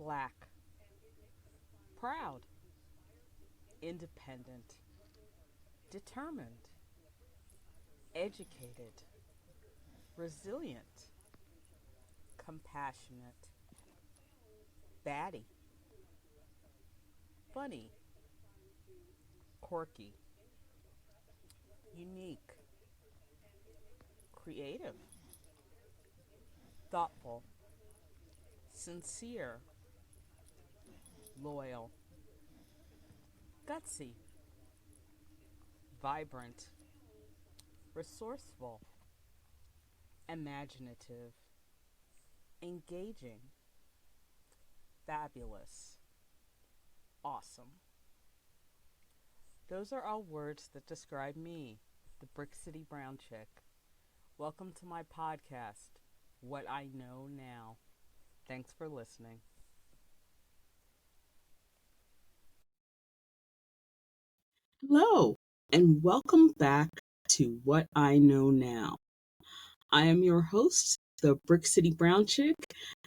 Black, proud, independent, determined, educated, resilient, compassionate, batty, funny, quirky, unique, creative, thoughtful, sincere, loyal, gutsy, vibrant, resourceful, imaginative, engaging, fabulous, awesome. Those are all words that describe me, the Brick City Brown Chick. Welcome to my podcast, What I Know Now. Thanks for listening. Hello, and welcome back to What I Know Now. I am your host, the Brick City Brown Chick,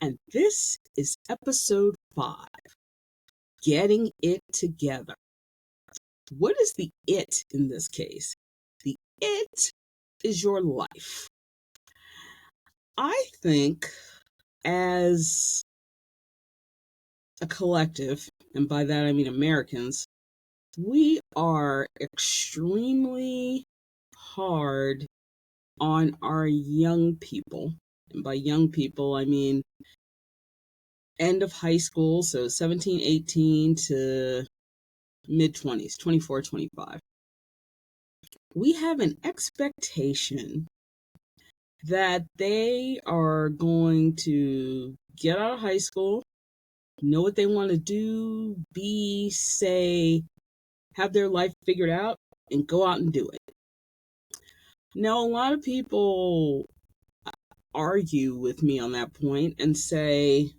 and this is episode 5, Getting It Together. What is the it in this case? The it is your life. I think as a collective, and by that I mean Americans, we are extremely hard on our young people. And by young people, I mean end of high school, so 17, 18 to mid 20s, 24, 25. We have an expectation that they are going to get out of high school, know what they want to do, be, say, have their life figured out, and go out and do it. Now, a lot of people argue with me on that point and say,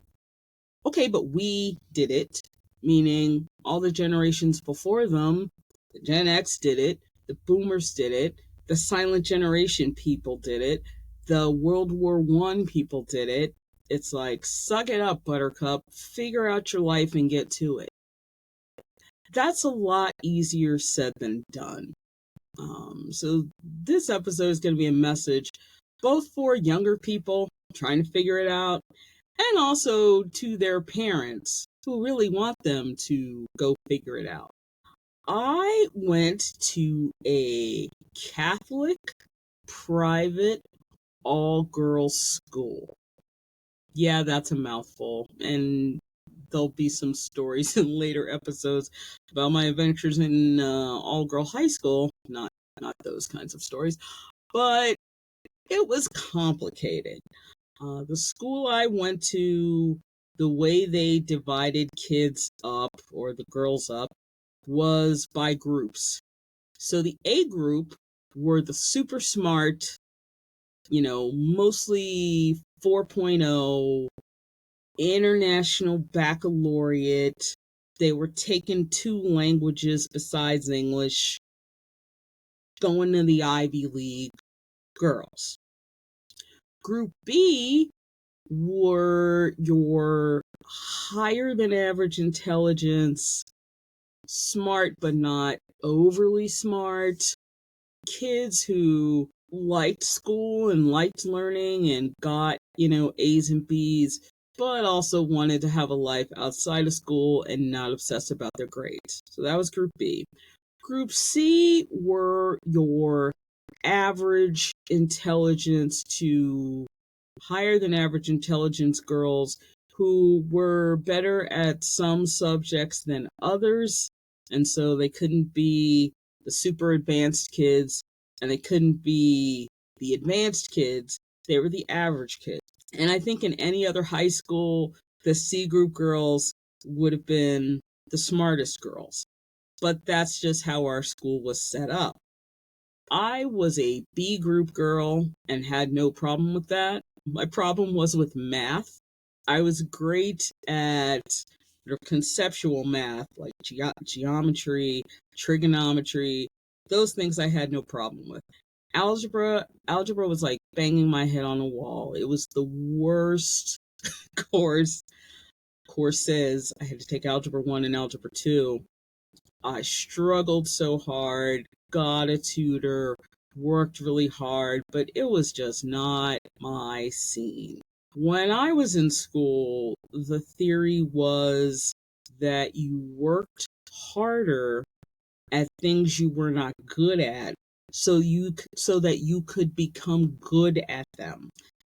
okay, but we did it, meaning all the generations before them, the Gen X did it, the Boomers did it, the Silent Generation people did it, the World War I people did it. It's like, suck it up, Buttercup, figure out your life and get to it. That's a lot easier said than done. So this episode is going to be a message both for younger people trying to figure it out and also to their parents who really want them to go figure it out. I went to a Catholic private all-girls school. Yeah, that's a mouthful, and there'll be some stories in later episodes about my adventures in all-girl high school. Not those kinds of stories, but it was complicated. The school I went to, the way they divided kids up, or the girls up, was by groups. So the A group were the super smart, mostly 4.0, international baccalaureate. They were taking 2 languages besides English, going to the Ivy League girls. Group B were your higher than average intelligence, smart but not overly smart, kids who liked school and liked learning and got, A's and B's, but also wanted to have a life outside of school and not obsess about their grades. So that was Group B. Group C were your average intelligence to higher than average intelligence girls who were better at some subjects than others, and so they couldn't be the super advanced kids and they couldn't be the advanced kids. They were the average kids. And I think in any other high school, the C group girls would have been the smartest girls. But that's just how our school was set up. I was a B group girl and had no problem with that. My problem was with math. I was great at conceptual math, like geometry, trigonometry, those things I had no problem with. Algebra was like banging my head on a wall. It was the worst course courses. I had to take Algebra 1 and Algebra 2. I struggled so hard, got a tutor, worked really hard, but it was just not my scene. When I was in school, the theory was that you worked harder at things you were not good at so that you could become good at them.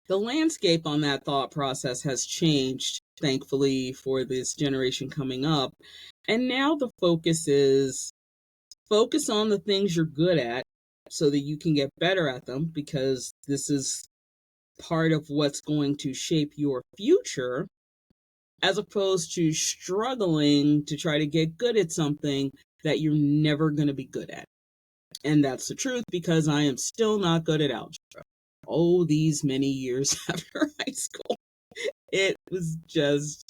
The landscape on that thought process has changed, thankfully, for this generation coming up. And now the focus is focus on the things you're good at so that you can get better at them, because this is part of what's going to shape your future, as opposed to struggling to try to get good at something that you're never going to be good at. And that's the truth, because I am still not good at algebra. Oh, these many years after high school, it was just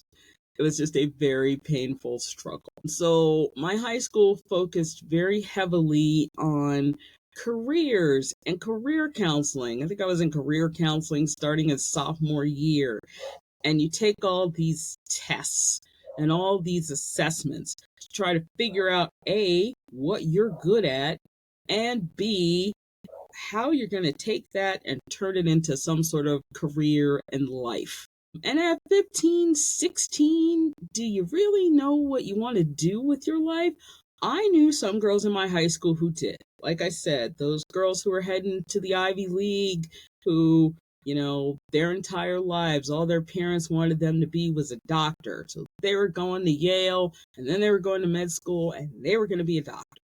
a very painful struggle. So my high school focused very heavily on careers and career counseling. I think I was in career counseling starting in sophomore year. And you take all these tests and all these assessments to try to figure out A, what you're good at, and B, how you're going to take that and turn it into some sort of career and life. And at 15, 16, do you really know what you want to do with your life? I knew some girls in my high school who did. Like I said, those girls who were heading to the Ivy League, who, their entire lives, all their parents wanted them to be was a doctor. So they were going to Yale, and then they were going to med school, and they were going to be a doctor.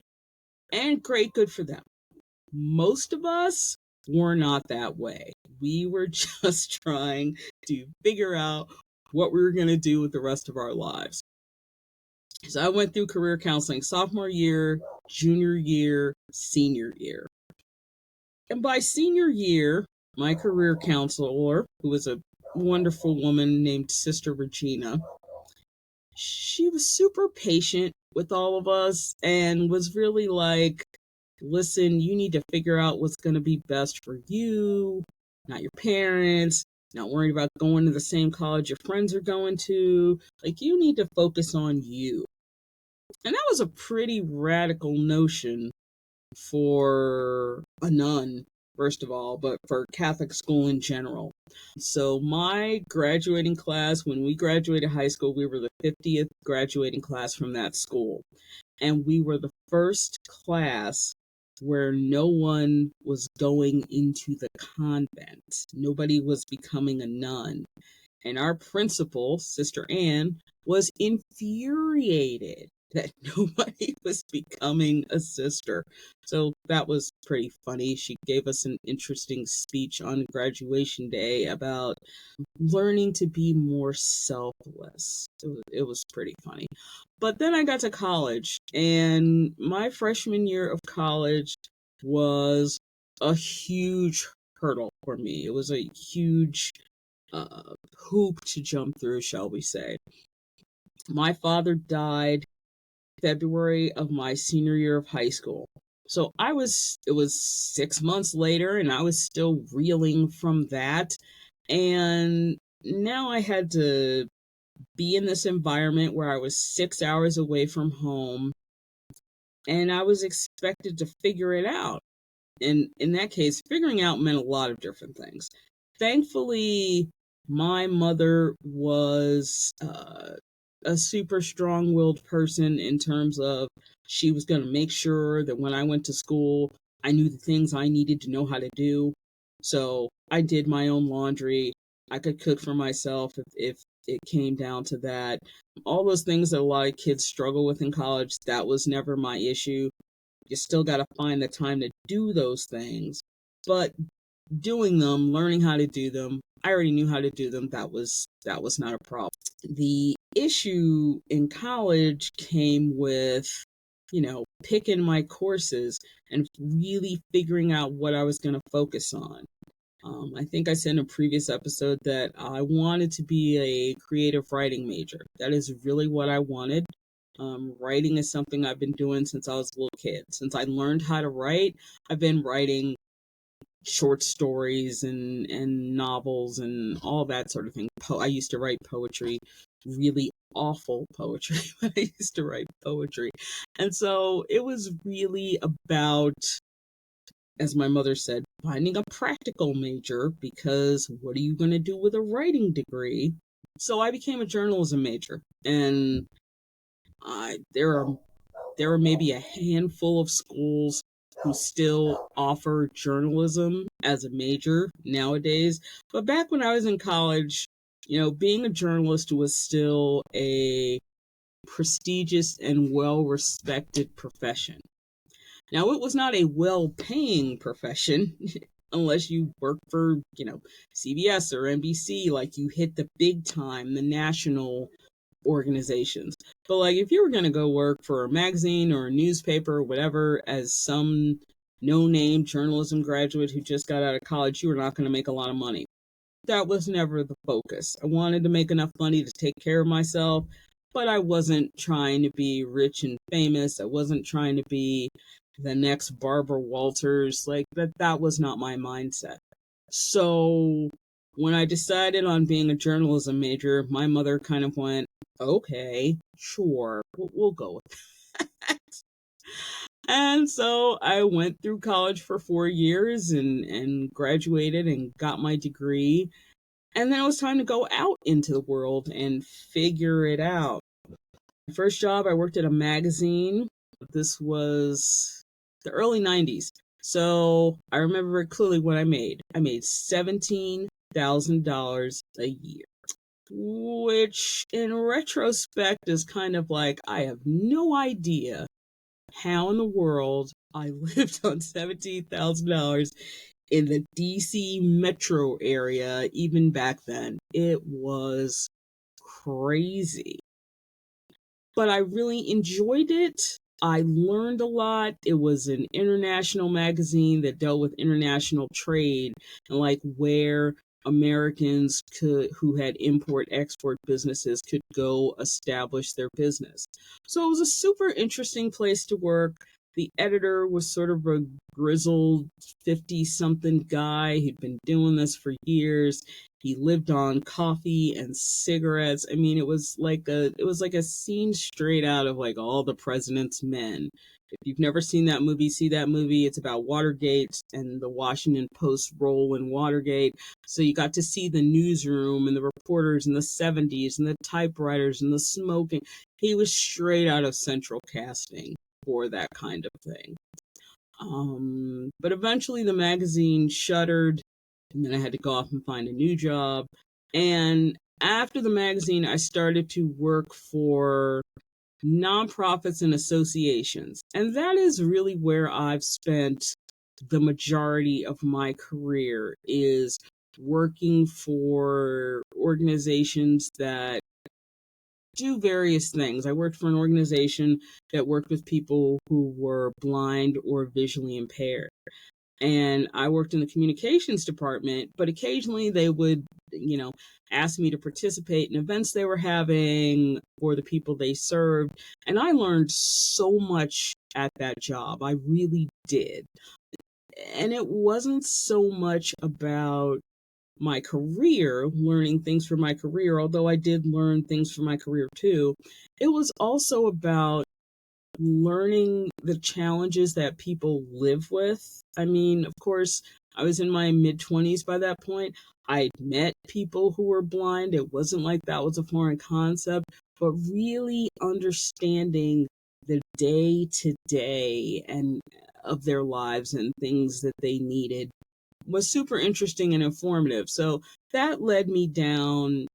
And great, good for them. Most of us were not that way. We were just trying to figure out what we were going to do with the rest of our lives. So I went through career counseling sophomore year, junior year, senior year. And by senior year, my career counselor, who was a wonderful woman named Sister Regina, she was super patient with all of us and was really like, listen, you need to figure out what's going to be best for you, not your parents, not worried about going to the same college your friends are going to. Like, you need to focus on you. And that was a pretty radical notion for a nun, first of all, but for Catholic school in general. So my graduating class, when we graduated high school, we were the 50th graduating class from that school. And we were the first class where no one was going into the convent. Nobody was becoming a nun. And our principal, Sister Anne, was infuriated that nobody was becoming a sister. So that was pretty funny. She gave us an interesting speech on graduation day about learning to be more selfless. It was pretty funny. But then I got to college, and my freshman year of college was a huge hurdle for me. It was a huge hoop to jump through, shall we say. My father died February of my senior year of high school. So it was 6 months later, and I was still reeling from that. And now I had to be in this environment where I was 6 hours away from home, and I was expected to figure it out. And in that case, figuring out meant a lot of different things. Thankfully, my mother was a super strong-willed person in terms of she was going to make sure that when I went to school, I knew the things I needed to know how to do. So I did my own laundry. I could cook for myself if it came down to that. All those things that a lot of kids struggle with in college, that was never my issue. You still got to find the time to do those things. But doing them, learning how to do them, I already knew how to do them. That was not a problem. The issue in college came with, picking my courses and really figuring out what I was going to focus on. I think I said in a previous episode that I wanted to be a creative writing major. That is really what I wanted. Writing is something I've been doing since I was a little kid. Since I learned how to write, I've been writing short stories and novels and all that sort of thing. I used to write poetry really awful poetry, but I used to write poetry. And so it was really about, as my mother said, finding a practical major because what are you going to do with a writing degree? So I became a journalism major, and I there are maybe a handful of schools who still offer journalism as a major nowadays. But back when I was in college, being a journalist was still a prestigious and well respected profession. Now, it was not a well paying profession unless you work for, CBS or NBC, like you hit the big time, the national organizations. But like if you were going to go work for a magazine or a newspaper or whatever as some no name journalism graduate who just got out of college, you were not going to make a lot of money. That was never the focus. I wanted to make enough money to take care of myself, but I wasn't trying to be rich and famous. I wasn't trying to be the next Barbara Walters. Like that was not my mindset. So when I decided on being a journalism major, my mother kind of went, okay, sure, we'll go with that. And so I went through college for 4 years and graduated and got my degree. And then it was time to go out into the world and figure it out. My first job, I worked at a magazine. This was the early 90s. So I remember very clearly what I made. I made $17,000 a year, which in retrospect is kind of like, I have no idea how in the world I lived on $17,000 in the DC metro area, even back then. It was crazy. But I really enjoyed it. I learned a lot. It was an international magazine that dealt with international trade and like where Americans who had import export businesses could go establish their business. So it was a super interesting place to work. The editor was sort of a grizzled 50 something guy who'd been doing this for years. He lived on coffee and cigarettes. I mean, it was like a scene straight out of like All the President's Men. If you've never seen that movie, see that movie. It's about Watergate and the Washington Post role in Watergate. So you got to see the newsroom and the reporters in the 70s and the typewriters and the smoking. He was straight out of central casting for that kind of thing. But eventually the magazine shuttered, and then I had to go off and find a new job. And after the magazine, I started to work for nonprofits and associations. And that is really where I've spent the majority of my career, is working for organizations that do various things. I worked for an organization that worked with people who were blind or visually impaired. And I worked in the communications department, but occasionally they would, ask me to participate in events they were having for the people they served. And I learned so much at that job. I really did. And it wasn't so much about my career, learning things for my career, although I did learn things for my career too. It was also about learning the challenges that people live with. I mean, of course, I was in my mid 20s by that point. I'd met people who were blind. It wasn't like that was a foreign concept, but really understanding the day to day and of their lives and things that they needed was super interesting and informative. So that led me down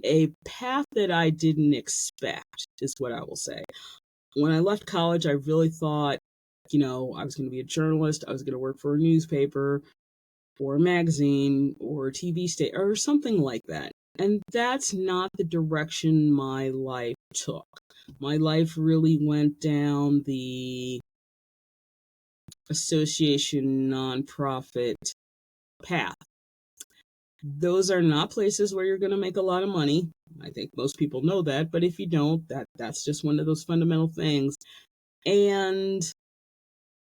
a path that I didn't expect, is what I will say. When I left college, I really thought, I was going to be a journalist. I was going to work for a newspaper or a magazine or a TV station or something like that. And that's not the direction my life took. My life really went down the association nonprofit path. Those are not places where you're going to make a lot of money. I think most people know that, but if you don't, that's just one of those fundamental things. And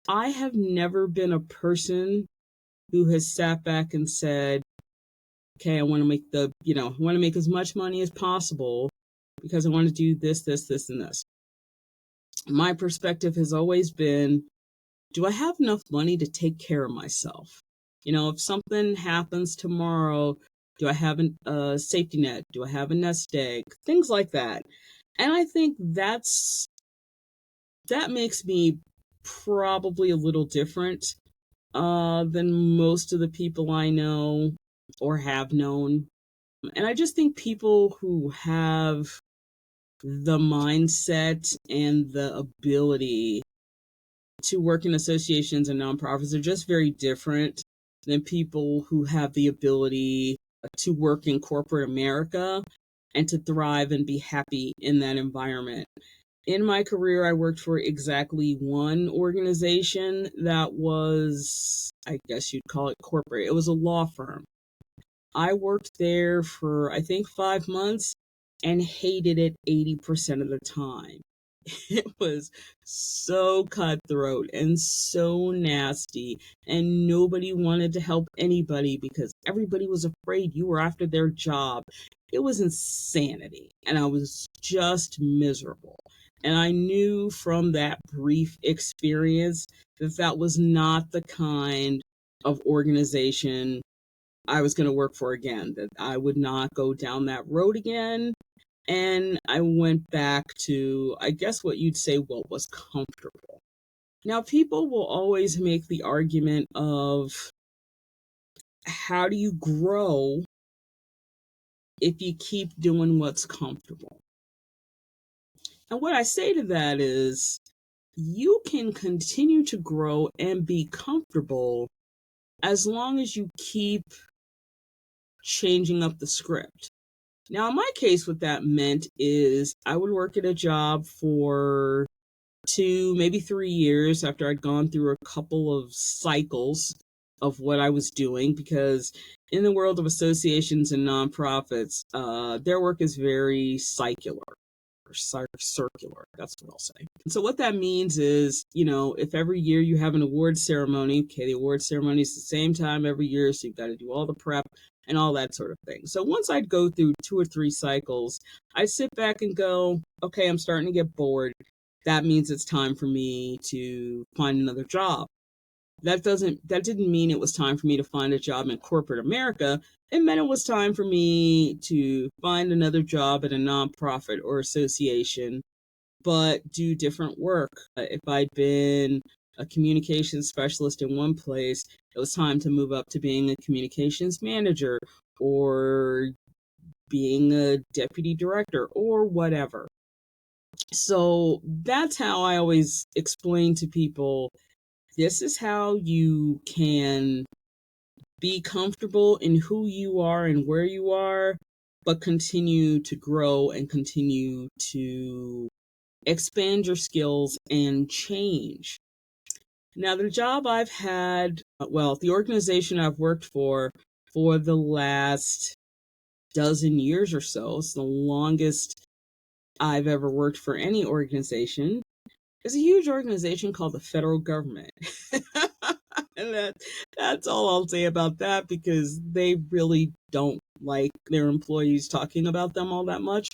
I have never been a person who has sat back and said, okay, I want to make I want to make as much money as possible, because I want to do this, this, this, and this. My perspective has always been, do I have enough money to take care of myself? If something happens tomorrow, do I have a safety net? Do I have a nest egg? Things like that. And I think that makes me probably a little different than most of the people I know or have known. And I just think people who have the mindset and the ability to work in associations and nonprofits are just very different than people who have the ability to work in corporate America and to thrive and be happy in that environment. In my career, I worked for exactly one organization that was, I guess you'd call it corporate. It was a law firm. I worked there for, I think, 5 months and hated it 80% of the time. It was so cutthroat and so nasty, and nobody wanted to help anybody because everybody was afraid you were after their job. It was insanity, and I was just miserable. And I knew from that brief experience that that was not the kind of organization I was going to work for again, that I would not go down that road again. And I went back to, I guess what you'd say, what was comfortable. Now, people will always make the argument of how do you grow if you keep doing what's comfortable? And what I say to that is, you can continue to grow and be comfortable as long as you keep changing up the script. Now, in my case, what that meant is I would work at a job for 2, maybe 3 years after I'd gone through a couple of cycles of what I was doing, because in the world of associations and nonprofits, their work is very circular. That's what I'll say. And so what that means is, if every year you have an award ceremony, okay, the award ceremony is the same time every year, so you've got to do all the prep and all that sort of thing. So once I'd go through 2 or 3 cycles, I'd sit back and go, okay, I'm starting to get bored. That means it's time for me to find another job. That didn't mean it was time for me to find a job in corporate America. It meant it was time for me to find another job at a nonprofit or association, but do different work. If I'd been a communications specialist in one place, it was time to move up to being a communications manager or being a deputy director or whatever. So that's how I always explain to people, this is how you can be comfortable in who you are and where you are, but continue to grow and continue to expand your skills and change. Now, the job I've had, the organization I've worked for the last dozen years or so, it's the longest I've ever worked for any organization, is a huge organization called the federal government. And that's all I'll say about that, because they really don't like their employees talking about them all that much.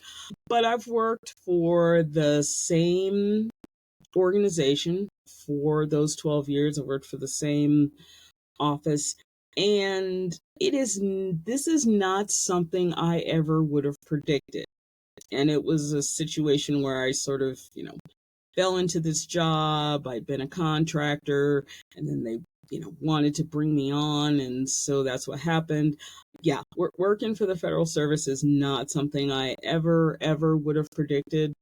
But I've worked for the same organization for those 12 years. I worked for the same office. And this is not something I ever would have predicted. And it was a situation where I sort of, fell into this job. I'd been a contractor, and then they, wanted to bring me on. And so that's what happened. Yeah, working for the federal service is not something I ever would have predicted,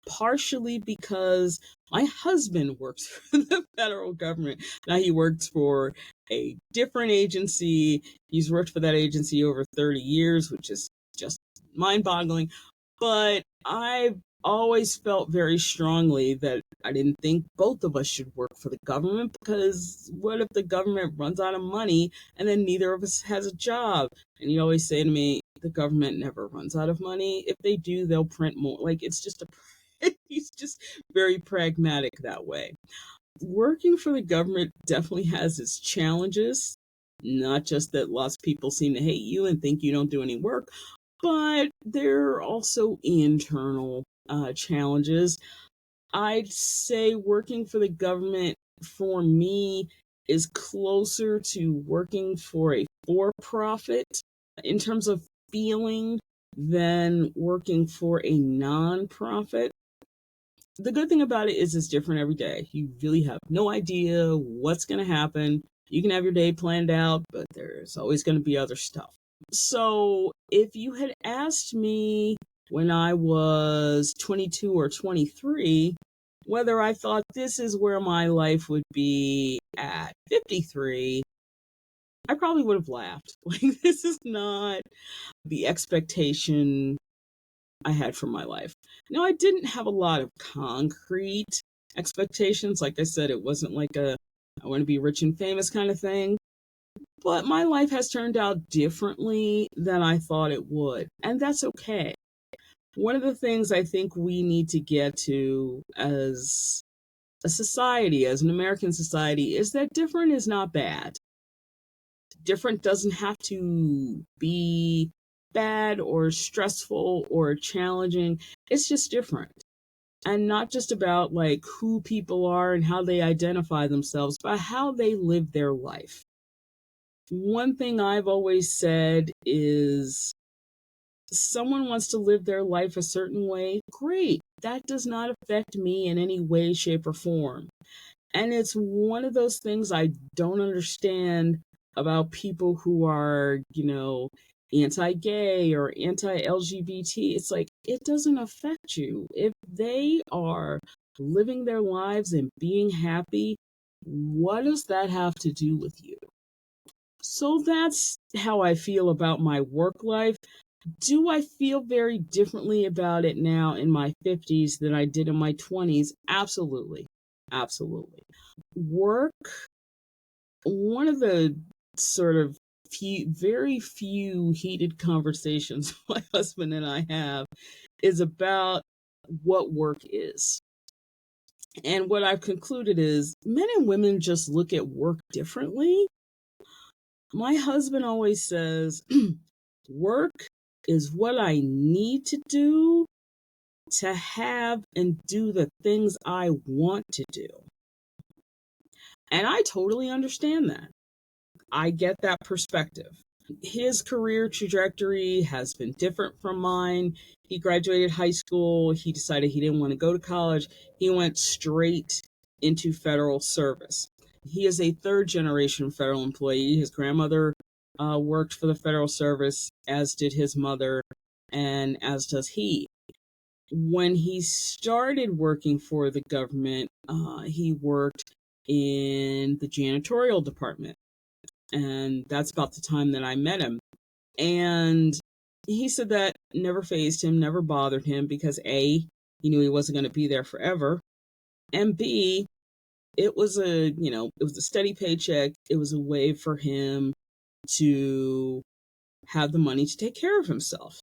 partially because my husband works for the federal government. Now, he works for a different agency. He's worked for that agency over 30 years, which is just mind-boggling. But I've always felt very strongly that I didn't think both of us should work for the government, because what if the government runs out of money and then neither of us has a job? And you always say to me, the government never runs out of money. If they do, they'll print more. Like, it's just he's just very pragmatic that way. Working for the government definitely has its challenges, not just that lots of people seem to hate you and think you don't do any work, but there are also internal challenges. I'd say working for the government for me is closer to working for a for profit in terms of feeling than working for a nonprofit. The good thing about it is it's different every day. You really have no idea what's going to happen. You can have your day planned out, but there's always going to be other stuff. So if you had asked me when I was 22 or 23 whether I thought this is where my life would be at 53, I probably would have laughed. Like, this is not the expectation I had for my life. Now, I didn't have a lot of concrete expectations. Like I said, it wasn't like I want to be rich and famous kind of thing. But my life has turned out differently than I thought it would. And that's okay. One of the things I think we need to get to as a society, as an American society, is that different is not bad. Different doesn't have to be bad or stressful or challenging. It's just different. And not just about like who people are and how they identify themselves, but how they live their life. One thing I've always said is someone wants to live their life a certain way, great. That does not affect me in any way, shape, or form. And it's one of those things I don't understand about people who are, anti-gay or anti-LGBT. It's like, it doesn't affect you. If they are living their lives and being happy, what does that have to do with you? So that's how I feel about my work life. Do I feel very differently about it now in my 50s than I did in my 20s? Absolutely. Absolutely. Work, one of the sort of very few heated conversations my husband and I have is about what work is. And what I've concluded is men and women just look at work differently. My husband always says, work is what I need to do to have and do the things I want to do. And I totally understand that. I get that perspective. His career trajectory has been different from mine. He graduated high school. He decided he didn't want to go to college. He went straight into federal service. He is a third generation federal employee. His grandmother worked for the federal service, as did his mother, and as does he. When he started working for the government, he worked in the janitorial department. And that's about the time that I met him. And he said that never fazed him, never bothered him because A, he knew he wasn't going to be there forever. And B, it was a steady paycheck. It was a way for him to have the money to take care of himself.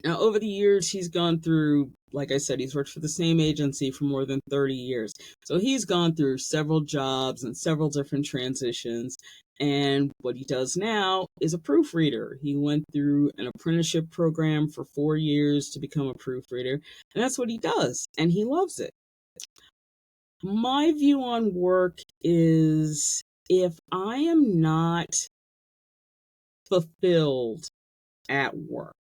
Now, over the years, he's gone through, like I said, he's worked for the same agency for more than 30 years. So he's gone through several jobs and several different transitions. And what he does now is a proofreader. He went through an apprenticeship program for 4 years to become a proofreader. And that's what he does. And he loves it. My view on work is if I am not fulfilled at work,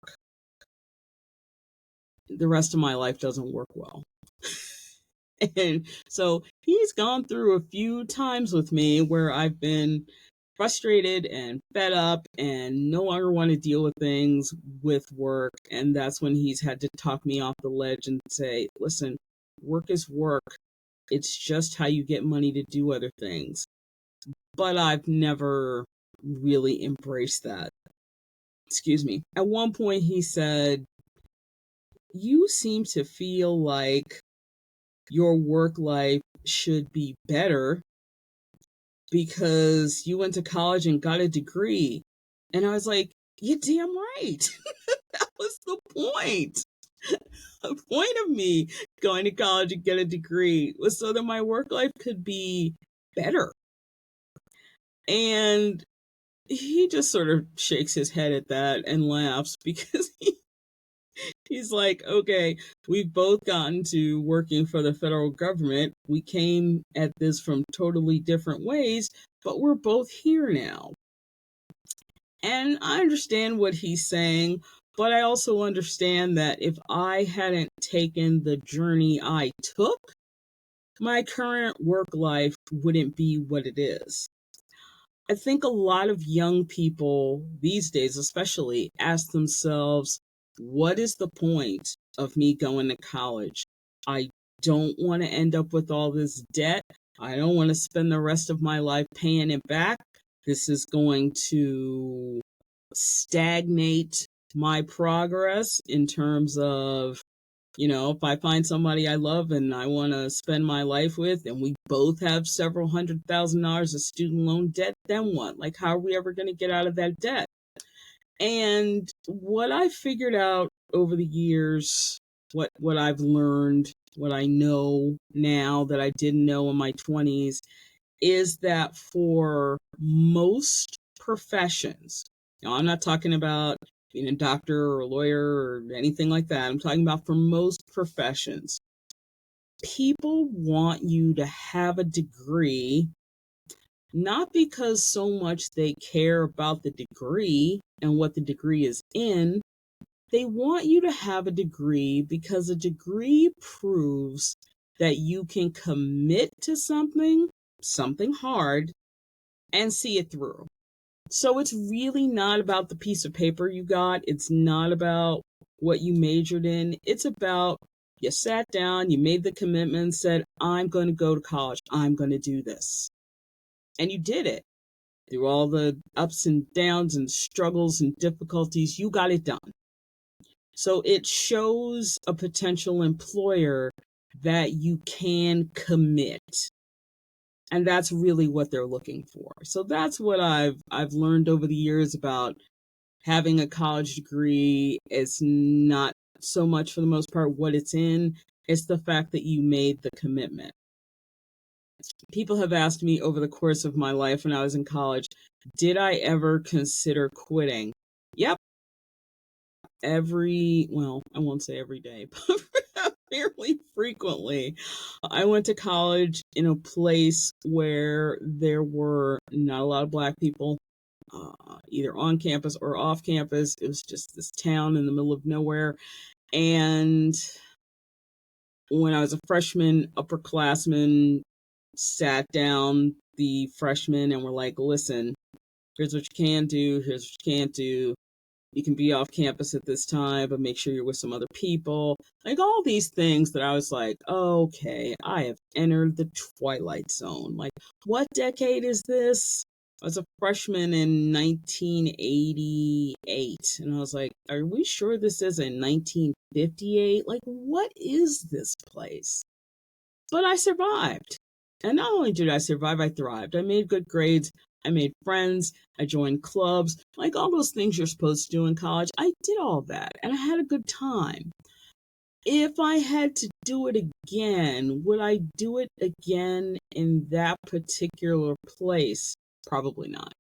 the rest of my life doesn't work well. And so he's gone through a few times with me where I've been frustrated and fed up and no longer want to deal with things with work. And that's when he's had to talk me off the ledge and say, listen, work is work. It's just how you get money to do other things. But I've never really embraced that. Excuse me. At one point he said, you seem to feel like your work life should be better because you went to college and got a degree. And I was like, you're damn right. That was the point. The point of me going to college and get a degree was so that my work life could be better. And he just sort of shakes his head at that and laughs because he's like, okay, we've both gotten to working for the federal government. We came at this from totally different ways, but we're both here now. And I understand what he's saying, but I also understand that if I hadn't taken the journey I took, my current work life wouldn't be what it is. I think a lot of young people these days, especially, ask themselves, what is the point of me going to college? I don't want to end up with all this debt. I don't want to spend the rest of my life paying it back. This is going to stagnate my progress in terms of, if I find somebody I love and I want to spend my life with, and we both have several $100,000 of student loan debt, then what? Like, how are we ever going to get out of that debt? And what I figured out over the years, what I've learned, what I know now that I didn't know in my 20s, is that for most professions, now I'm not talking about being a doctor or a lawyer or anything like that. I'm talking about for most professions, people want you to have a degree, not because so much they care about the degree and what the degree is in. They want you to have a degree because a degree proves that you can commit to something hard, and see it through. So it's really not about the piece of paper you got. It's not about what you majored in. It's about you sat down, you made the commitment, said, I'm going to go to college. I'm going to do this. And you did it. Through all the ups and downs and struggles and difficulties, you got it done. So it shows a potential employer that you can commit. And that's really what they're looking for. So that's what I've learned over the years about having a college degree. It's not so much, for the most part, what it's in. It's the fact that you made the commitment. People have asked me over the course of my life when I was in college, did I ever consider quitting? Yep. I won't say every day, but fairly frequently. I went to college in a place where there were not a lot of Black people, either on campus or off campus. It was just this town in the middle of nowhere. And when I was a freshman, upperclassmen sat down the freshmen and were like, listen, here's what you can do, here's what you can't do. You can be off campus at this time, but make sure you're with some other people. Like all these things that I was like, okay, I have entered the twilight zone. Like, what decade is this? I was a freshman in 1988. And I was like, are we sure this isn't 1958? Like, what is this place? But I survived. And not only did I survive, I thrived. I made good grades. I made friends. I joined clubs. Like all those things you're supposed to do in college. I did all that and I had a good time. If I had to do it again, would I do it again in that particular place? Probably not.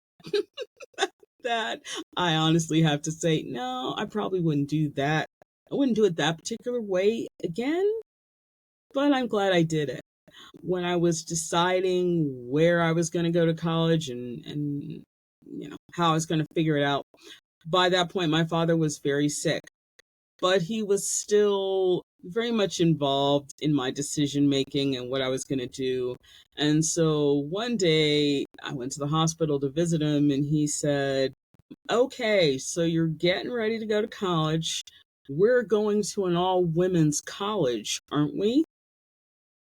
That I honestly have to say, no, I probably wouldn't do that. I wouldn't do it that particular way again, but I'm glad I did it. When I was deciding where I was going to go to college and how I was going to figure it out, by that point my father was very sick, but he was still very much involved in my decision making and what I was going to do. And so one day I went to the hospital to visit him and he said, okay, so you're getting ready to go to college. We're going to an all women's college, aren't we?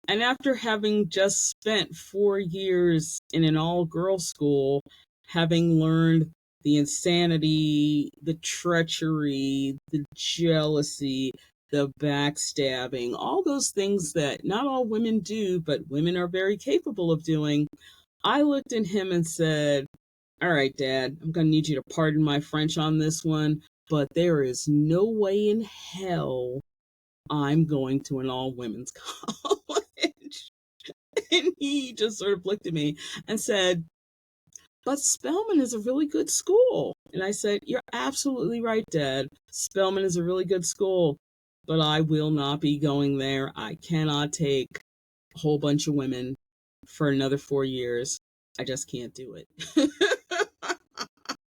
And after having just spent 4 years in an all girls school, having learned the insanity, the treachery, the jealousy, the backstabbing, all those things that not all women do, but women are very capable of doing, I looked at him and said, all right, Dad, I'm going to need you to pardon my French on this one, but there is no way in hell I'm going to an all women's college. And he just sort of looked at me and said, but Spelman is a really good school. And I said, you're absolutely right, Dad. Spelman is a really good school, but I will not be going there. I cannot take a whole bunch of women for another 4 years. I just can't do it.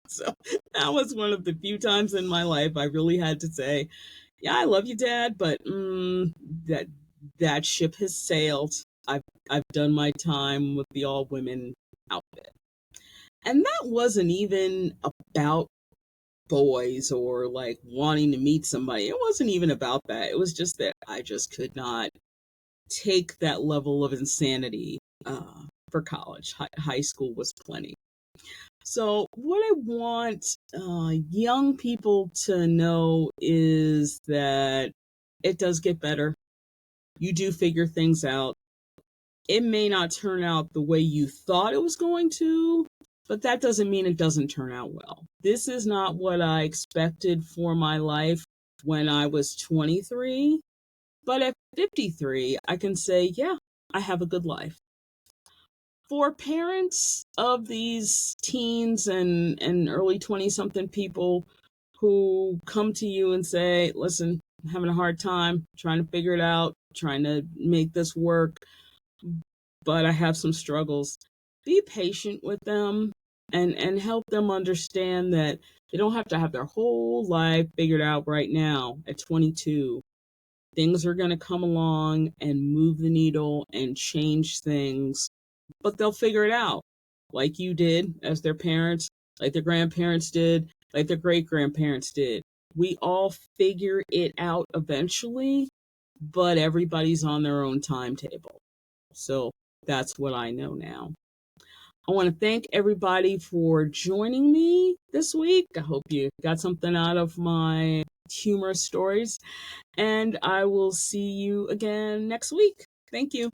So that was one of the few times in my life I really had to say, yeah, I love you, Dad, but that that ship has sailed. I've done my time with the all women outfit. And that wasn't even about boys or like wanting to meet somebody. It wasn't even about that. It was just that I just could not take that level of insanity for college. High school was plenty. So, what I want young people to know is that it does get better. You do figure things out. It may not turn out the way you thought it was going to, but that doesn't mean it doesn't turn out well. This is not what I expected for my life when I was 23, but at 53, I can say, yeah, I have a good life. For parents of these teens and early 20 something people who come to you and say, listen, I'm having a hard time trying to figure it out, trying to make this work, but I have some struggles. Be patient with them and help them understand that they don't have to have their whole life figured out right now at 22. Things are going to come along and move the needle and change things, but they'll figure it out like you did as their parents, like their grandparents did, like their great grandparents did. We all figure it out eventually, but everybody's on their own timetable. So that's what I know now. I want to thank everybody for joining me this week. I hope you got something out of my humorous stories, and I will see you again next week. Thank you.